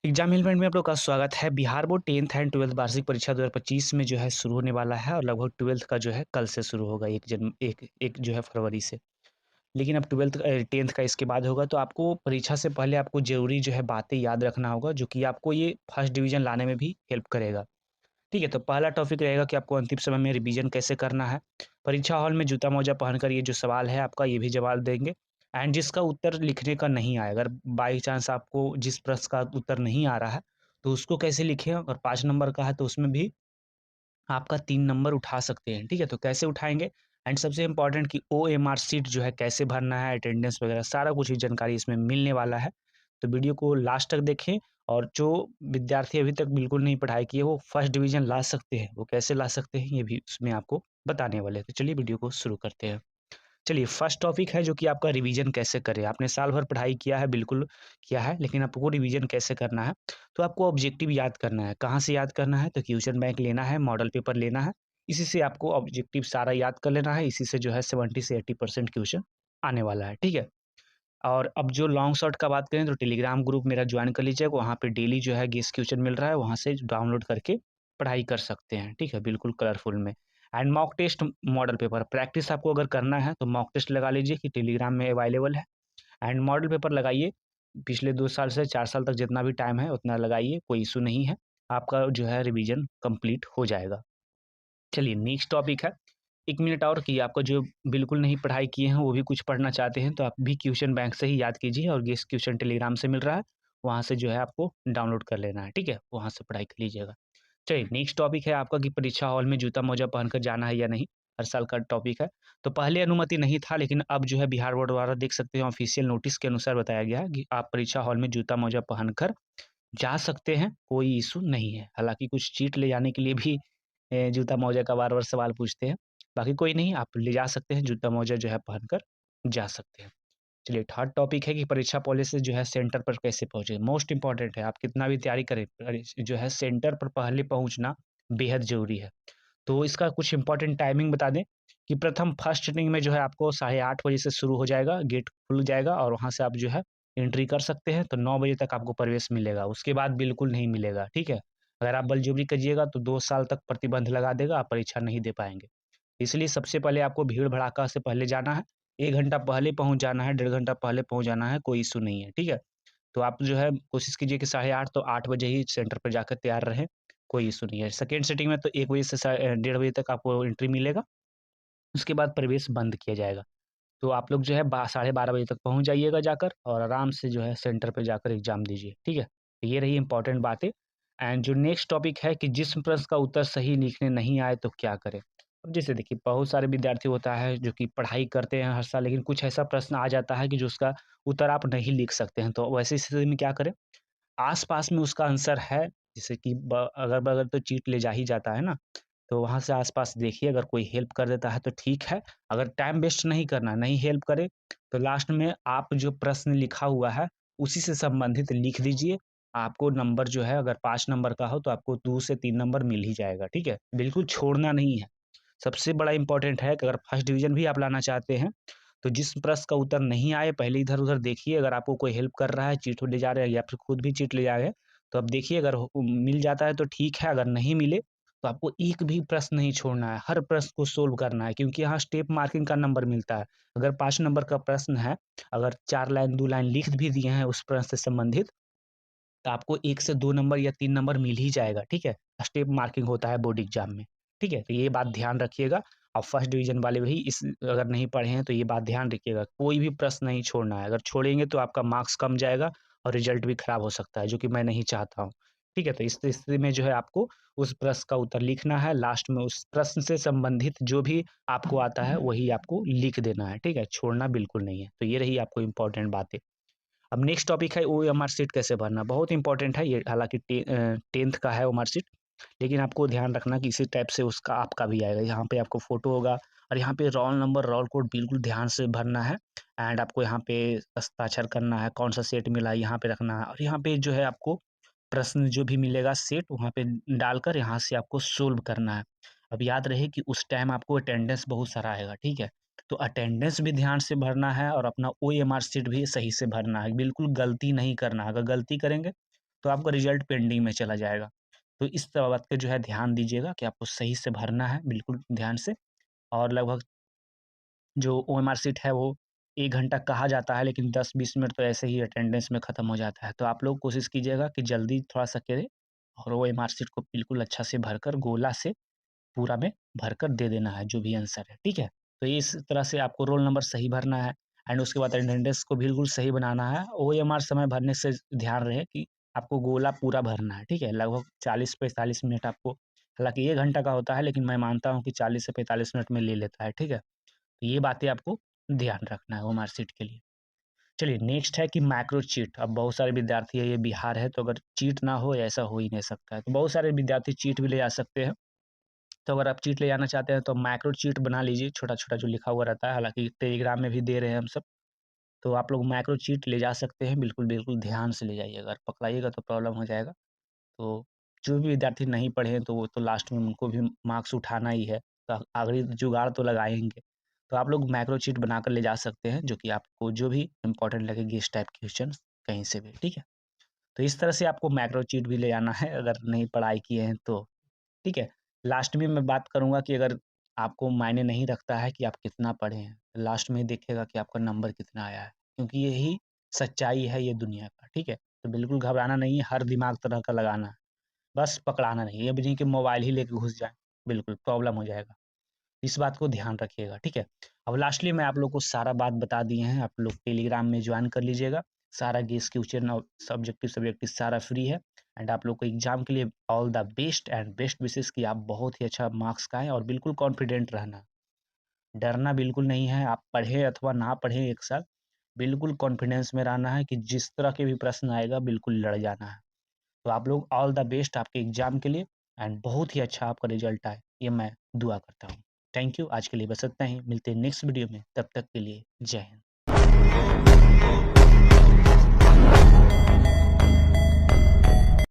Exam helmet में आप लोग का स्वागत है। Bihar board 10th and 12th वार्षिक परीक्षा 2025 में जो है शुरू होने वाला है और लगभग 12th का जो है कल से शुरू होगा, एक जो है फरवरी से। लेकिन अब 10th का इसके बाद होगा, तो आपको परीक्षा से पहले आपको ज़रूरी जो है बातें याद रखना होगा, जो कि आपको ये फर्स्ट डिवीज़न लाने में भी हेल्प करेगा। ठीक है, तो पहला टॉपिक रहेगा कि आपको अंतिम समय में रिवीजन कैसे करना है। परीक्षा हॉल में जूता-मोजा पहनकर ये जो सवाल है आपका, ये भी जवाब देंगे। एंड जिसका उत्तर लिखने का नहीं आया, अगर बाई चांस आपको जिस प्रश्न का उत्तर नहीं आ रहा है, तो उसको कैसे लिखें। अगर 5 नंबर का है, तो उसमें भी आपका 3 नंबर उठा सकते हैं, ठीक है? तो कैसे उठाएँगे? एंड सबसे इम्पोर्टेंट कि ओएमआर शीट जो है कैसे भरना है, अटेंडेंस वगैरह सारा कुछ ही जानकारी इसमें मिलने वाला है। तो वीडियो को लास्ट तक देखें, और जो विद्यार्थी अभी तक बिल्कुल नहीं पढ़ाई किए, वो फर्स्ट डिवीज़न ला सकते हैं। वो कैसे ला सकते हैं, ये भी उसमें आपको बताने वाले हैं। तो चलिए वीडियो को शुरू करते हैं। चलिए, फर्स्ट टॉपिक है जो कि आपका रिवीजन कैसे करें। आपने साल भर पढ़ाई किया है, बिल्कुल किया है, लेकिन आपको रिवीजन कैसे करना है। तो आपको ऑब्जेक्टिव याद करना है। कहाँ से याद करना है? तो क्वेश्चन बैंक लेना है, मॉडल पेपर लेना है। इसी से आपको ऑब्जेक्टिव सारा याद कर लेना है। इसी से जो है 70 से 80% क्वेश्चन आने वाला है, ठीक है? और अब जो लॉन्ग शॉट का बात करें, तो टेलीग्राम ग्रुप मेरा ज्वाइन कर लीजिएगा। वहाँ पे डेली जो है गेस क्वेश्चन मिल रहा है, वहाँ से डाउनलोड करके पढ़ाई कर सकते हैं, ठीक है? बिल्कुल कलरफुल में। And mock test, model paper practice आपको अगर करना है, तो मॉक टेस्ट लगा लीजिए कि टेलीग्राम में अवेलेबल है। एंड मॉडल पेपर लगाइए, पिछले 2 साल से 4 साल तक जितना भी टाइम है उतना लगाइए, कोई इश्यू नहीं है। आपका जो है रिवीजन कंप्लीट हो जाएगा। चलिए, नेक्स्ट टॉपिक है, 1 मिनट और कि आपका जो बिल्कुल नहीं पढ़ाई किए हैं, वो भी कुछ पढ़ना चाहते हैं, तो आप भी क्वेश्चन बैंक से ही याद कीजिए, और गेस क्वेश्चन टेलीग्राम से मिल रहा है, वहाँ से जो है आपको डाउनलोड कर लेना है, ठीक है? वहाँ से पढ़ाई कर लीजिएगा। चलिए, नेक्स्ट टॉपिक है आपका कि परीक्षा हॉल में जूता-मोजा पहनकर जाना है या नहीं, हर साल का टॉपिक है। तो पहले अनुमति नहीं था, लेकिन अब जो है बिहार बोर्ड द्वारा देख सकते हैं ऑफिशियल नोटिस के अनुसार बताया गया है कि आप परीक्षा हॉल में जूता-मोजा पहनकर जा सकते हैं, कोई इश्यू नहीं है। हालाँकि कुछ चीट ले जाने के लिए भी जूता-मोजा का बार-बार सवाल पूछते हैं। बाकी कोई नहीं, आप ले जा सकते हैं, जूता-मोजा जो है पहनकर जा सकते हैं। चलिए, थर्ड टॉपिक है कि परीक्षा पॉलिसी जो है सेंटर पर कैसे पहुँचे। मोस्ट इम्पोर्टेंट है, आप कितना भी तैयारी करें, जो है सेंटर पर पहले पहुँचना बेहद ज़रूरी है। तो इसका कुछ इम्पोर्टेंट टाइमिंग बता दें कि प्रथम फर्स्ट सिटिंग में जो है आपको 8:30 बजे से शुरू हो जाएगा, गेट खुल जाएगा और वहाँ से आप जो है एंट्री कर सकते हैं, तो 9 बजे तक आपको प्रवेश मिलेगा, उसके बाद बिल्कुल नहीं मिलेगा, ठीक है? अगर आप बलजबरी करिएगा तो 2 साल तक प्रतिबंध लगा देगा, आप परीक्षा नहीं दे पाएँगे। इसलिए सबसे पहले आपको भीड़-भड़ाका से पहले जाना है, 1 घंटा पहले पहुँच जाना है, डेढ़ घंटा पहले पहुँच जाना है, कोई इश्यू नहीं है, ठीक है? तो आप जो है कोशिश कीजिए कि 8:30 तो 8 बजे ही सेंटर पे जाकर तैयार रहें, कोई इश्यू नहीं है। सेकंड सिटिंग में तो 1 बजे से डेढ़ बजे तक आपको एंट्री मिलेगा, उसके बाद प्रवेश बंद किया जाएगा। तो आप लोग जो है 12:30 बजे तक पहुँच जाइएगा जाकर, और आराम से जो है सेंटर पे जाकर एग्ज़ाम दीजिए, ठीक है? तो ये रही इम्पोर्टेंट बातें। एंड जो नेक्स्ट टॉपिक है कि जिस प्रश्न का उत्तर सही लिखने नहीं आए तो क्या करें? अब जैसे देखिए, बहुत सारे विद्यार्थी होता है जो कि पढ़ाई करते हैं हर साल, लेकिन कुछ ऐसा प्रश्न आ जाता है कि जो उसका उत्तर आप नहीं लिख सकते हैं, तो वैसी स्थिति में क्या करें? आस-पास में उसका आंसर है, जैसे कि ब अगल-बगल तो चीट ले जा ही जाता है ना, तो वहाँ से आस-पास देखिए, अगर कोई हेल्प कर देता है तो ठीक है, अगर टाइम वेस्ट नहीं करना, नहीं हेल्प करे, तो लास्ट में आप जो प्रश्न लिखा हुआ है, उसी से संबंधित लिख दीजिए। आपको नंबर जो है, अगर 5 नंबर का हो तो आपको 2 से 3 नंबर मिल ही जाएगा, ठीक है? बिल्कुल छोड़ना नहीं है। सबसे बड़ा इम्पोर्टेंट है कि अगर फर्स्ट डिवीज़न भी आप लाना चाहते हैं, तो जिस प्रश्न का उत्तर नहीं आए, पहले इधर-उधर देखिए, अगर आपको कोई हेल्प कर रहा है, चीट ले जा रहे हैं या फिर खुद भी चीट ले जा रहे हैं, तो आप देखिए, अगर मिल जाता है तो ठीक है, अगर नहीं मिले, तो आपको एक भी प्रश्न नहीं छोड़ना है, हर प्रश्न को सोल्व करना है, क्योंकि यहाँ स्टेप मार्किंग का नंबर मिलता है। अगर 5 नंबर का प्रश्न है, अगर 4 लाइन 2 लाइन लिख भी दिए हैं उस प्रश्न से संबंधित, तो आपको 1 से 2 नंबर या 3 नंबर मिल ही जाएगा, ठीक है? स्टेप मार्किंग होता है बोर्ड एग्ज़ाम में, ठीक है? तो ये बात ध्यान रखिएगा, और फर्स्ट डिवीज़न वाले भी इस अगर नहीं पढ़े हैं तो ये बात ध्यान रखिएगा, कोई भी प्रश्न नहीं छोड़ना है, अगर छोड़ेंगे तो आपका मार्क्स कम जाएगा और रिज़ल्ट भी खराब हो सकता है, जो कि मैं नहीं चाहता हूँ, ठीक है? तो इस स्थिति में जो है आपको उस प्रश्न का उत्तर लिखना है, लास्ट में उस प्रश्न से संबंधित जो भी आपको आता है, वही आपको लिख देना है, ठीक है? छोड़ना बिल्कुल नहीं है। तो ये रही आपको इम्पोर्टेंट बातें। अब नेक्स्ट टॉपिक है ओएमआर शीट कैसे भरना, बहुत इंपॉर्टेंट है ये, हालाँकि 10th का है ओएमआर शीट, लेकिन आपको ध्यान रखना कि इसी टाइप से उसका आपका भी आएगा। यहाँ पे आपको फ़ोटो होगा, और यहाँ पे रोल नंबर, रोल कोड बिल्कुल ध्यान से भरना है। एंड आपको यहाँ पे हस्ताक्षर करना है, कौन-सा सेट मिला है यहाँ पे रखना है, और यहाँ पे जो है आपको प्रश्न जो भी मिलेगा सेट, वहाँ पे डालकर यहाँ से आपको सोल्व करना है। अब याद रहे कि उस टाइम आपको अटेंडेंस बहुत सारा आएगा, ठीक है? तो अटेंडेंस भी ध्यान से भरना है और अपना ओएमआर शीट भी सही से भरना है, बिल्कुल गलती नहीं करना है। अगर गलती करेंगे तो आपका रिजल्ट पेंडिंग में चला जाएगा। तो इस बात का जो है ध्यान दीजिएगा कि आपको सही से भरना है, बिल्कुल ध्यान से। और लगभग जो ओएमआर शीट है वो 1 घंटा कहा जाता है, लेकिन 10-20 मिनट तो ऐसे ही अटेंडेंस में ख़त्म हो जाता है। तो आप लोग कोशिश कीजिएगा कि जल्दी थोड़ा-सा करें और ओएमआर शीट को बिल्कुल अच्छा से भरकर गोला से पूरा में भरकर दे देना है, जो भी आंसर है, ठीक है? तो इस तरह से आपको रोल नंबर सही भरना है एंड उसके बाद अटेंडेंस को बिल्कुल सही बनाना है। ओएमआर समय भरने से ध्यान रहे कि आपको गोला पूरा भरना है, ठीक है? लगभग 40-45 मिनट आपको, हालाँकि 1 घंटा का होता है, लेकिन मैं मानता हूँ कि 40 से 45 मिनट में ले लेता है, ठीक है? तो ये बातें आपको ध्यान रखना है ओएमआर शीट के लिए। चलिए नेक्स्ट है कि माइक्रो चीट। अब बहुत सारे विद्यार्थी है, ये बिहार है, तो अगर चीट ना हो ऐसा हो ही नहीं सकता है। तो बहुत सारे विद्यार्थी चीट भी ले जा सकते हैं। तो अगर आप चीट ले जाना चाहते हैं तो माइक्रो चीट बना लीजिए, छोटा-छोटा जो लिखा हुआ रहता है, हालाँकि टेलीग्राम में भी दे रहे हैं हम सब। तो आप लोग माइक्रो चीट ले जा सकते हैं, बिल्कुल, बिल्कुल ध्यान से ले जाइएगा, अगर पकड़ाइएगा तो प्रॉब्लम हो जाएगा। तो जो भी विद्यार्थी नहीं पढ़े हैं तो वो तो लास्ट में उनको भी मार्क्स उठाना ही है, तो आखिरी जुगाड़ तो लगाएँगे। तो आप लोग माइक्रो चीट बनाकर ले जा सकते हैं, जो कि आपको जो भी इम्पोर्टेंट लगेगी इस टाइप के क्वेश्चन्स कहीं से भी, ठीक है? तो इस तरह से आपको माइक्रो चीट भी ले जाना है, अगर नहीं पढ़ाई किए हैं तो। ठीक है? लास्ट में मैं बात करूँगा कि अगर आपको मायने नहीं रखता है कि आप कितना पढ़े हैं, लास्ट में देखिएगा कि आपका नंबर कितना आया है, क्योंकि यही सच्चाई है ये दुनिया का, ठीक है? तो बिल्कुल घबराना नहीं है, हर दिमाग तरह का लगाना है, बस पकड़ाना नहीं है। ये भी नहीं कि मोबाइल ही लेके घुस जाएँ, बिल्कुल प्रॉब्लम हो जाएगा। इस बात को ध्यान रखिएगा, ठीक है? अब लास्टली मैं आप लोग को सारा बात बता दिए हैं, आप लोग टेलीग्राम में जॉइन कर लीजिएगा। सारा गेस क्वेश्चन और सब्जेक्टिव सारा फ्री है एंड आप लोग को एग्ज़ाम के लिए all the best and best wishes कि आप बहुत ही अच्छा मार्क्स का आएँ और बिल्कुल कॉन्फिडेंट रहना। डरना बिल्कुल नहीं है, आप पढ़ें अथवा ना पढ़ें 1 साल, बिल्कुल कॉन्फिडेंस में रहना है कि जिस तरह के भी प्रश्न आएगा बिल्कुल लड़ जाना है। तो आप लोग ऑल द बेस्ट आपके एग्ज़ाम के लिए एंड बहुत ही अच्छा आपका रिज़ल्ट आए, ये मैं दुआ करता हूँ। थैंक यू, आज के लिए बस इतना ही, मिलते हैं नेक्स्ट वीडियो में, तब तक के लिए जय हिंद।